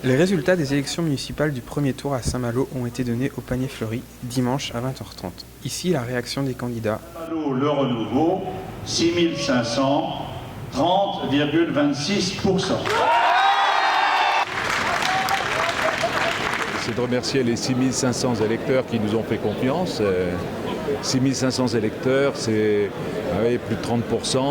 Les résultats des élections municipales du premier tour à Saint-Malo ont été donnés au panier fleuri dimanche à 20h30. Ici, la réaction des candidats. Saint-Malo, le renouveau, 6500, 30,26%. C'est de remercier les 6500 électeurs qui nous ont fait confiance. 6500 électeurs, c'est plus de 30%.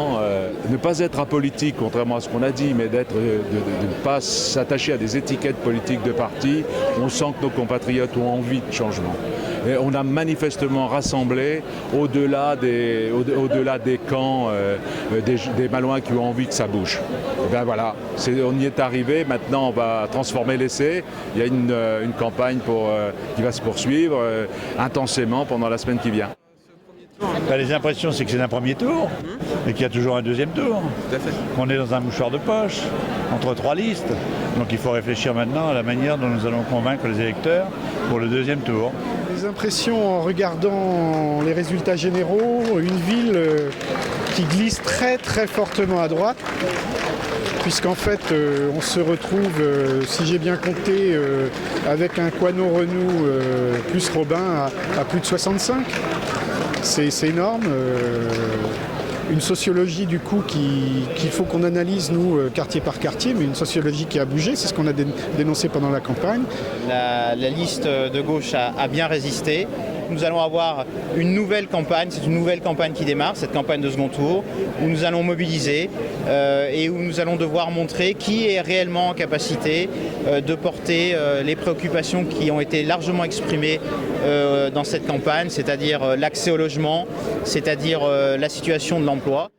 Ne pas être apolitique, contrairement à ce qu'on a dit, mais de ne pas s'attacher à des étiquettes politiques de parti. On sent que nos compatriotes ont envie de changement. Et on a manifestement rassemblé au-delà des camps des Malouins qui ont envie que ça bouge. Et bien voilà, on y est arrivé. Maintenant, on va transformer l'essai. Il y a une campagne qui va se poursuivre intensément pendant la semaine qui vient. Les impressions, c'est que c'est un premier tour et qu'il y a toujours un deuxième tour. Qu'on est dans un mouchoir de poche entre trois listes. Donc il faut réfléchir maintenant à la manière dont nous allons convaincre les électeurs pour le deuxième tour. Les impressions en regardant les résultats généraux, une ville qui glisse très très fortement à droite, puisqu'en fait on se retrouve, si j'ai bien compté, avec un Coineau-Renou plus Robin à plus de 65. C'est énorme. Une sociologie du coup qu'il faut qu'on analyse nous quartier par quartier, mais une sociologie qui a bougé, c'est ce qu'on a dénoncé pendant la campagne. La liste de gauche a bien résisté. Nous allons avoir une nouvelle campagne, c'est une nouvelle campagne qui démarre, cette campagne de second tour, où nous allons mobiliser et où nous allons devoir montrer qui est réellement en capacité de porter les préoccupations qui ont été largement exprimées dans cette campagne, c'est-à-dire l'accès au logement, c'est-à-dire la situation de l'emploi.